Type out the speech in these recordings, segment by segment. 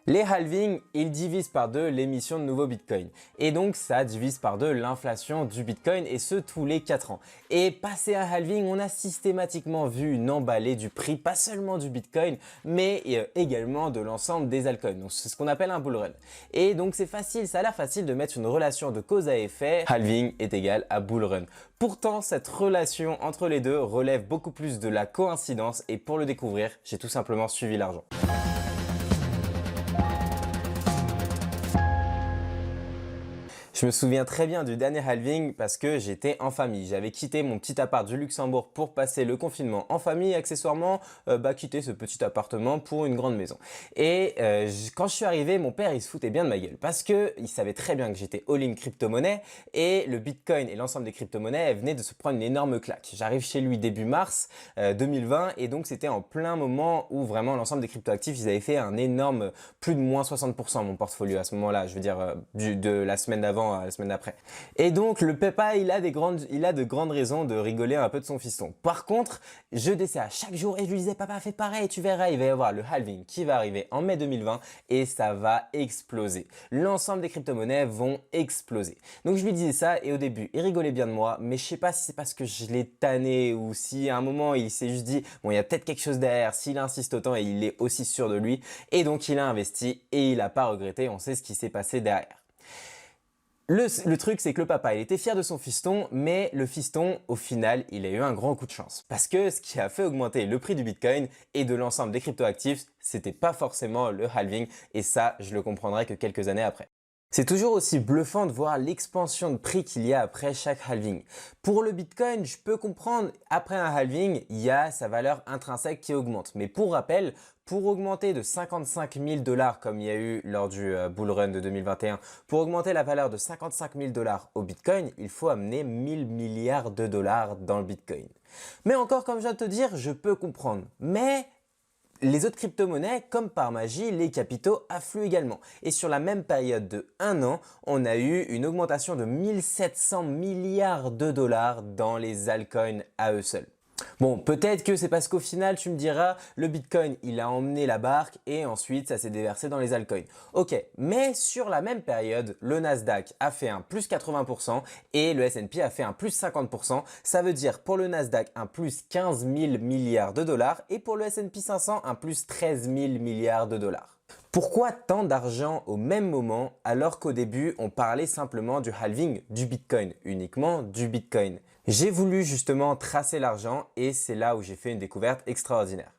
Les halvings, ils divisent par deux l'émission de nouveaux bitcoins. Et donc ça divise par deux l'inflation du bitcoin et ce tous les 4 ans. Et passé un halving, on a systématiquement vu une emballée du prix, pas seulement du bitcoin, mais également de l'ensemble des altcoins. Donc c'est ce qu'on appelle un bull run. Et donc c'est facile, ça a l'air facile de mettre une relation de cause à effet. Halving est égal à bull run. Pourtant, cette relation entre les deux relève beaucoup plus de la coïncidence et pour le découvrir, j'ai tout simplement suivi l'argent. Je me souviens très bien du dernier halving parce que j'étais en famille. J'avais quitté mon petit appart du Luxembourg pour passer le confinement en famille et accessoirement quitter ce petit appartement pour une grande maison. Et quand je suis arrivé, mon père il se foutait bien de ma gueule parce que il savait très bien que j'étais all-in crypto-monnaie et le bitcoin et l'ensemble des crypto-monnaies venaient de se prendre une énorme claque. J'arrive chez lui début mars 2020 et donc c'était en plein moment où vraiment l'ensemble des crypto-actifs ils avaient fait un énorme plus de moins 60% mon portfolio à ce moment-là, je veux dire de la semaine d'avant à la semaine d'après. Et donc le papa il a de grandes raisons de rigoler un peu de son fiston. Par contre, je décidais à chaque jour et je lui disais papa fais pareil, tu verras, il va y avoir le halving qui va arriver en mai 2020 et ça va exploser. L'ensemble des crypto-monnaies vont exploser. Donc je lui disais ça et au début il rigolait bien de moi, mais je sais pas si c'est parce que je l'ai tanné ou si à un moment il s'est juste dit bon il y a peut-être quelque chose derrière s'il insiste autant et il est aussi sûr de lui et donc il a investi et il n'a pas regretté, on sait ce qui s'est passé derrière. Le truc, c'est que le papa, il était fier de son fiston, mais le fiston, au final, il a eu un grand coup de chance. Parce que ce qui a fait augmenter le prix du Bitcoin et de l'ensemble des cryptoactifs, c'était pas forcément le halving, et ça, je le comprendrai que quelques années après. C'est toujours aussi bluffant de voir l'expansion de prix qu'il y a après chaque halving. Pour le Bitcoin, je peux comprendre, après un halving, il y a sa valeur intrinsèque qui augmente. Mais pour rappel, pour augmenter de 55 000 $ comme il y a eu lors du bull run de 2021, pour augmenter la valeur de 55 000 $ au Bitcoin, il faut amener 1000 milliards de dollars dans le Bitcoin. Mais encore, comme je viens de te dire, je peux comprendre. Mais les autres crypto-monnaies, comme par magie, les capitaux affluent également. Et sur la même période de 1 an, on a eu une augmentation de 1700 milliards de dollars dans les altcoins à eux seuls. Bon, peut-être que c'est parce qu'au final, tu me diras, le Bitcoin, il a emmené la barque et ensuite, ça s'est déversé dans les altcoins. Ok, mais sur la même période, le Nasdaq a fait un plus 80% et le S&P a fait un plus 50%. Ça veut dire pour le Nasdaq, un plus 15 000 milliards de dollars et pour le S&P 500, un plus 13 000 milliards de dollars. Pourquoi tant d'argent au même moment alors qu'au début on parlait simplement du halving du Bitcoin, uniquement du Bitcoin? J'ai voulu justement tracer l'argent et c'est là où j'ai fait une découverte extraordinaire.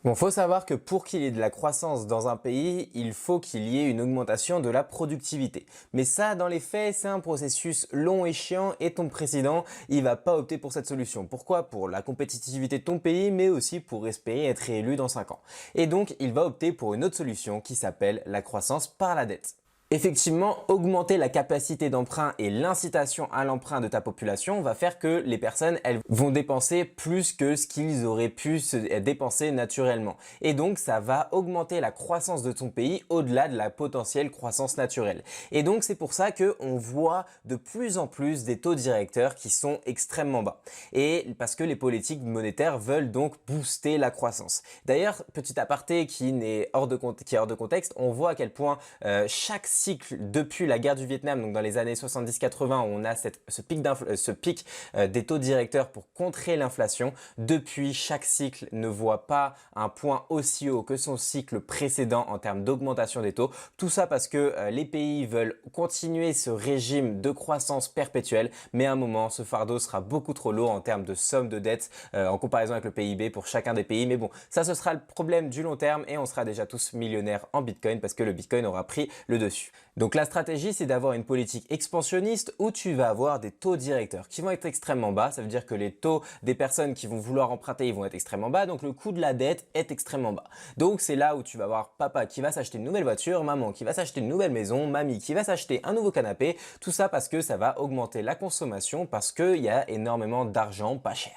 Bon, faut savoir que pour qu'il y ait de la croissance dans un pays, il faut qu'il y ait une augmentation de la productivité. Mais ça, dans les faits, c'est un processus long et chiant et ton président, il va pas opter pour cette solution. Pourquoi? Pour la compétitivité de ton pays, mais aussi pour espérer être réélu dans 5 ans. Et donc, il va opter pour une autre solution qui s'appelle la croissance par la dette. Effectivement, augmenter la capacité d'emprunt et l'incitation à l'emprunt de ta population va faire que les personnes elles vont dépenser plus que ce qu'ils auraient pu se dépenser naturellement. Et donc, ça va augmenter la croissance de ton pays au-delà de la potentielle croissance naturelle. Et donc, c'est pour ça qu'on voit de plus en plus des taux directeurs qui sont extrêmement bas. Et parce que les politiques monétaires veulent donc booster la croissance. D'ailleurs, petit aparté qui est hors de contexte, on voit à quel point chaque cycle depuis la guerre du Vietnam, donc dans les années 70-80, où on a ce pic des taux directeurs pour contrer l'inflation. Depuis, chaque cycle ne voit pas un point aussi haut que son cycle précédent en termes d'augmentation des taux. Tout ça parce que les pays veulent continuer ce régime de croissance perpétuelle, mais à un moment, ce fardeau sera beaucoup trop lourd en termes de somme de dette en comparaison avec le PIB pour chacun des pays. Mais bon, ça ce sera le problème du long terme et on sera déjà tous millionnaires en Bitcoin parce que le Bitcoin aura pris le dessus. Donc la stratégie, c'est d'avoir une politique expansionniste où tu vas avoir des taux directeurs qui vont être extrêmement bas. Ça veut dire que les taux des personnes qui vont vouloir emprunter, ils vont être extrêmement bas. Donc le coût de la dette est extrêmement bas. Donc c'est là où tu vas avoir papa qui va s'acheter une nouvelle voiture, maman qui va s'acheter une nouvelle maison, mamie qui va s'acheter un nouveau canapé. Tout ça parce que ça va augmenter la consommation parce qu'il y a énormément d'argent pas cher.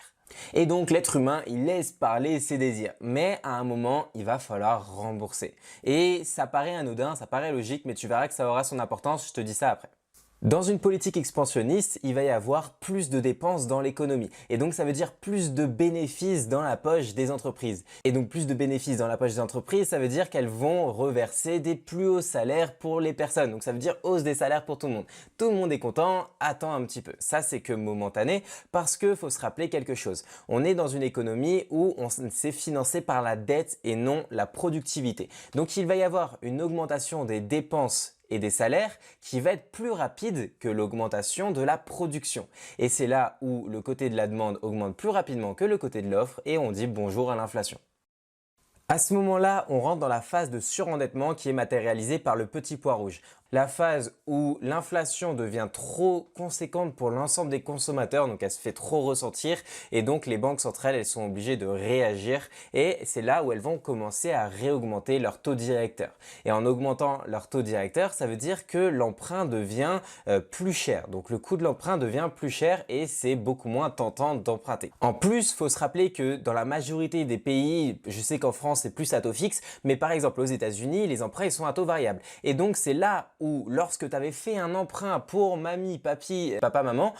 Et donc l'être humain, il laisse parler ses désirs, mais à un moment, il va falloir rembourser. Et ça paraît anodin, ça paraît logique, mais tu verras que ça aura son importance, je te dis ça après. Dans une politique expansionniste, il va y avoir plus de dépenses dans l'économie. Et donc, ça veut dire plus de bénéfices dans la poche des entreprises. Et donc, plus de bénéfices dans la poche des entreprises, ça veut dire qu'elles vont reverser des plus hauts salaires pour les personnes. Donc, ça veut dire hausse des salaires pour tout le monde. Tout le monde est content, attends un petit peu. Ça, c'est que momentané parce qu'il faut se rappeler quelque chose. On est dans une économie où on s'est financé par la dette et non la productivité. Donc, il va y avoir une augmentation des dépenses et des salaires qui va être plus rapide que l'augmentation de la production. Et c'est là où le côté de la demande augmente plus rapidement que le côté de l'offre et on dit bonjour à l'inflation. À ce moment-là, on rentre dans la phase de surendettement qui est matérialisée par le petit poids rouge. La phase où l'inflation devient trop conséquente pour l'ensemble des consommateurs, donc elle se fait trop ressentir et donc les banques centrales, elles sont obligées de réagir et c'est là où elles vont commencer à réaugmenter leur taux directeur. Et en augmentant leur taux directeur, ça veut dire que l'emprunt devient plus cher. Donc le coût de l'emprunt devient plus cher et c'est beaucoup moins tentant d'emprunter. En plus, il faut se rappeler que dans la majorité des pays, je sais qu'en France c'est plus à taux fixe, mais par exemple aux États-Unis, les emprunts ils sont à taux variable. Et donc c'est là où lorsque tu avais fait un emprunt pour mamie, papy, papa, maman,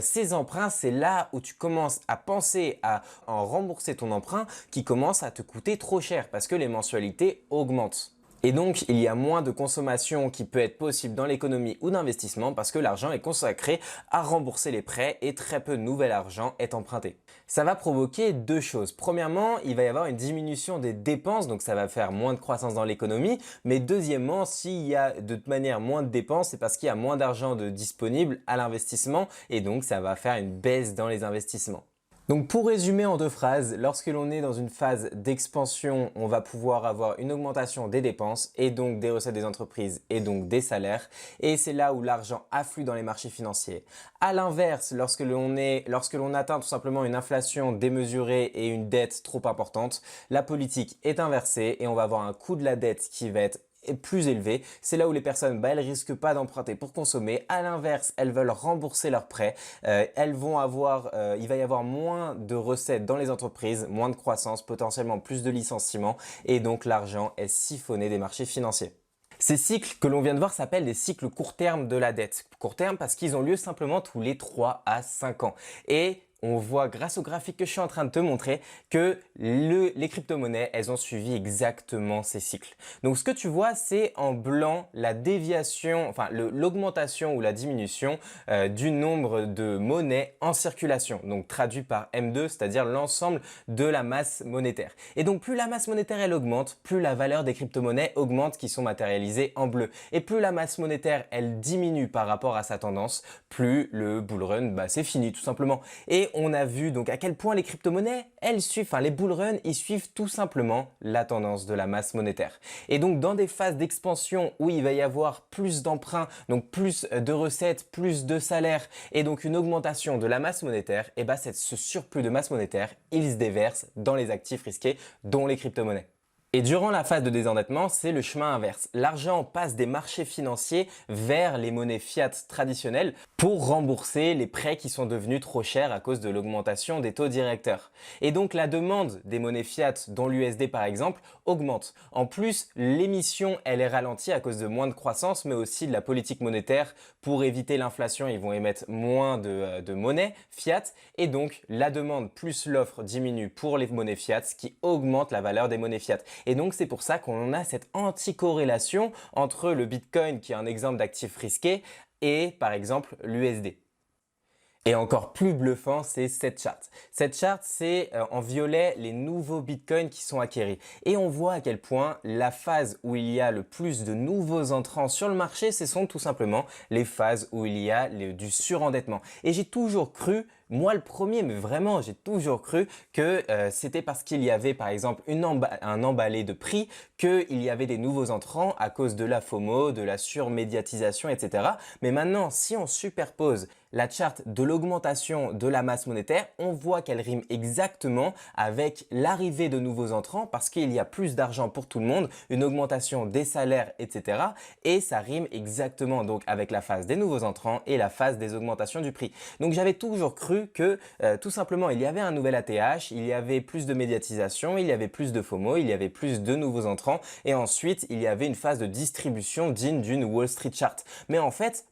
ces emprunts, c'est là où tu commences à penser à en rembourser ton emprunt qui commence à te coûter trop cher parce que les mensualités augmentent. Et donc, il y a moins de consommation qui peut être possible dans l'économie ou d'investissement parce que l'argent est consacré à rembourser les prêts et très peu de nouvel argent est emprunté. Ça va provoquer deux choses. Premièrement, il va y avoir une diminution des dépenses, donc ça va faire moins de croissance dans l'économie. Mais deuxièmement, s'il y a de toute manière moins de dépenses, c'est parce qu'il y a moins d'argent disponible à l'investissement et donc ça va faire une baisse dans les investissements. Donc pour résumer en deux phrases, lorsque l'on est dans une phase d'expansion, on va pouvoir avoir une augmentation des dépenses et donc des recettes des entreprises et donc des salaires. Et c'est là où l'argent afflue dans les marchés financiers. À l'inverse, lorsque l'on atteint tout simplement une inflation démesurée et une dette trop importante, la politique est inversée et on va avoir un coût de la dette qui va être plus élevé. C'est là où les personnes, elles risquent pas d'emprunter pour consommer. À l'inverse, elles veulent rembourser leurs prêts. Il va y avoir moins de recettes dans les entreprises, moins de croissance, potentiellement plus de licenciements et donc l'argent est siphonné des marchés financiers. Ces cycles que l'on vient de voir s'appellent des cycles court terme de la dette. Court terme parce qu'ils ont lieu simplement tous les 3 à 5 ans. Et on voit grâce au graphique que je suis en train de te montrer que les crypto-monnaies, elles ont suivi exactement ces cycles. Donc ce que tu vois, c'est en blanc la déviation, enfin l'augmentation ou la diminution du nombre de monnaies en circulation. Donc traduit par M2, c'est-à-dire l'ensemble de la masse monétaire. Et donc plus la masse monétaire elle augmente, plus la valeur des crypto-monnaies augmente qui sont matérialisées en bleu. Et plus la masse monétaire elle diminue par rapport à sa tendance, plus le bull run, c'est fini tout simplement. Et on a vu donc à quel point les crypto-monnaies, les bull run, ils suivent tout simplement la tendance de la masse monétaire. Et donc dans des phases d'expansion où il va y avoir plus d'emprunts, donc plus de recettes, plus de salaires et donc une augmentation de la masse monétaire, et ce surplus de masse monétaire, il se déverse dans les actifs risqués, dont les crypto-monnaies. Et durant la phase de désendettement, c'est le chemin inverse. L'argent passe des marchés financiers vers les monnaies fiat traditionnelles pour rembourser les prêts qui sont devenus trop chers à cause de l'augmentation des taux directeurs. Et donc la demande des monnaies fiat, dont l'USD par exemple, augmente. En plus, l'émission, elle est ralentie à cause de moins de croissance, mais aussi de la politique monétaire. Pour éviter l'inflation, ils vont émettre moins de monnaie fiat. Et donc la demande plus l'offre diminue pour les monnaies fiat, ce qui augmente la valeur des monnaies fiat. Et donc, c'est pour ça qu'on a cette anticorrélation entre le Bitcoin, qui est un exemple d'actif risqué, et par exemple l'USD. Et encore plus bluffant, c'est cette charte. Cette charte, c'est en violet les nouveaux bitcoins qui sont acquéris. Et on voit à quel point la phase où il y a le plus de nouveaux entrants sur le marché, ce sont tout simplement les phases où il y a du surendettement. Et j'ai toujours cru, moi le premier, mais vraiment j'ai toujours cru que c'était parce qu'il y avait par exemple un emballé de prix qu'il y avait des nouveaux entrants à cause de la FOMO, de la surmédiatisation, etc. Mais maintenant, si on superpose la charte de l'augmentation de la masse monétaire, on voit qu'elle rime exactement avec l'arrivée de nouveaux entrants parce qu'il y a plus d'argent pour tout le monde, une augmentation des salaires, etc. Et ça rime exactement donc avec la phase des nouveaux entrants et la phase des augmentations du prix. Donc j'avais toujours cru cru que tout simplement il y avait un nouvel ATH, il y avait plus de médiatisation, il y avait plus de FOMO, il y avait plus de nouveaux entrants et ensuite il y avait une phase de distribution digne d'une Wall Street chart. Mais en fait,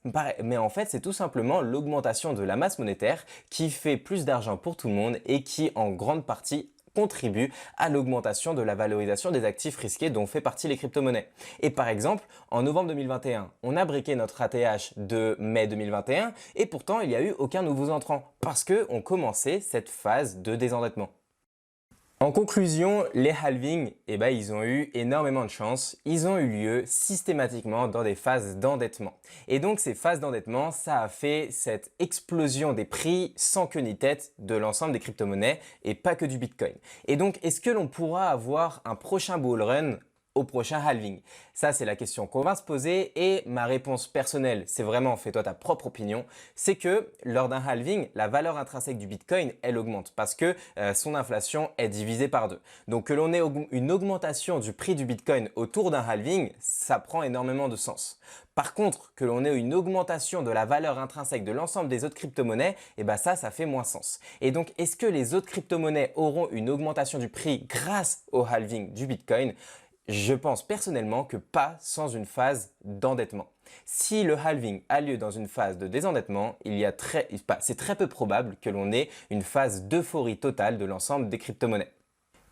c'est tout simplement l'augmentation de la masse monétaire qui fait plus d'argent pour tout le monde et qui en grande partie contribue à l'augmentation de la valorisation des actifs risqués dont fait partie les crypto-monnaies. Et par exemple, en novembre 2021, on a briqué notre ATH de mai 2021 et pourtant il n'y a eu aucun nouveau entrant parce qu'on commençait cette phase de désendettement. En conclusion, les halvings, ils ont eu énormément de chance. Ils ont eu lieu systématiquement dans des phases d'endettement. Et donc, ces phases d'endettement, ça a fait cette explosion des prix sans queue ni tête de l'ensemble des crypto-monnaies et pas que du Bitcoin. Et donc, est-ce que l'on pourra avoir un prochain bull run au prochain halving? Ça, c'est la question qu'on va se poser et ma réponse personnelle, c'est vraiment fais-toi ta propre opinion, c'est que lors d'un halving, la valeur intrinsèque du Bitcoin, elle augmente parce que son inflation est divisée par 2. Donc que l'on ait une augmentation du prix du Bitcoin autour d'un halving, ça prend énormément de sens. Par contre, que l'on ait une augmentation de la valeur intrinsèque de l'ensemble des autres crypto-monnaies, ça fait moins sens. Et donc, est-ce que les autres crypto-monnaies auront une augmentation du prix grâce au halving du Bitcoin? Je pense personnellement que pas sans une phase d'endettement. Si le halving a lieu dans une phase de désendettement, c'est très peu probable que l'on ait une phase d'euphorie totale de l'ensemble des crypto-monnaies.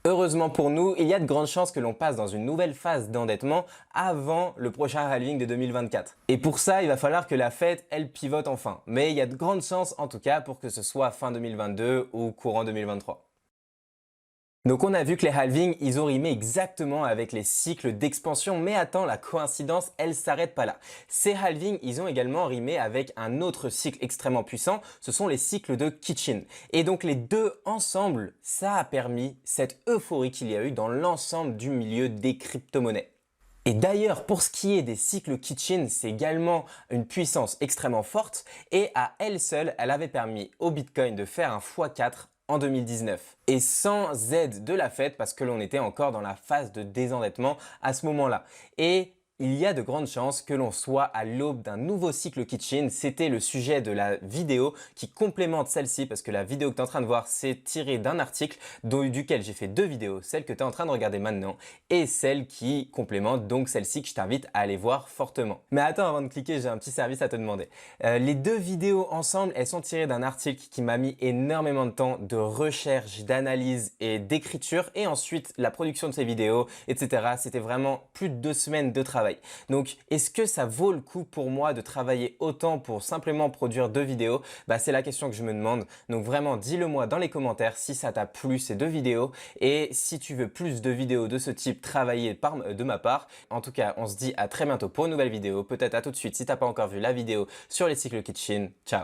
Heureusement pour nous, il y a de grandes chances que l'on passe dans une nouvelle phase d'endettement avant le prochain halving de 2024. Et pour ça, il va falloir que la Fed, elle pivote enfin. Mais il y a de grandes chances en tout cas pour que ce soit fin 2022 ou courant 2023. Donc on a vu que les halvings, ils ont rimé exactement avec les cycles d'expansion, mais attends, la coïncidence, elle s'arrête pas là. Ces halvings, ils ont également rimé avec un autre cycle extrêmement puissant, ce sont les cycles de Kitchin. Et donc les deux ensemble, ça a permis cette euphorie qu'il y a eu dans l'ensemble du milieu des crypto-monnaies. Et d'ailleurs, pour ce qui est des cycles Kitchin, c'est également une puissance extrêmement forte et à elle seule, elle avait permis au Bitcoin de faire un x4 en 2019 et sans aide de la Fed parce que l'on était encore dans la phase de désendettement à ce moment-là. Et il y a de grandes chances que l'on soit à l'aube d'un nouveau cycle Kitchin. C'était le sujet de la vidéo qui complémente celle-ci parce que la vidéo que tu es en train de voir, c'est tiré d'un article duquel j'ai fait deux vidéos, celle que tu es en train de regarder maintenant et celle qui complémente donc celle-ci que je t'invite à aller voir fortement. Mais attends, avant de cliquer, j'ai un petit service à te demander. Les deux vidéos ensemble, elles sont tirées d'un article qui m'a mis énormément de temps de recherche, d'analyse et d'écriture et ensuite la production de ces vidéos, etc. C'était vraiment plus de 2 semaines de travail. Donc, est-ce que ça vaut le coup pour moi de travailler autant pour simplement produire 2 vidéos? C'est la question que je me demande. Donc vraiment, dis-le moi dans les commentaires si ça t'a plu ces 2 vidéos et si tu veux plus de vidéos de ce type travaillées de ma part. En tout cas, on se dit à très bientôt pour une nouvelle vidéo. Peut-être à tout de suite si t'as pas encore vu la vidéo sur les cycles Kitchin. Ciao!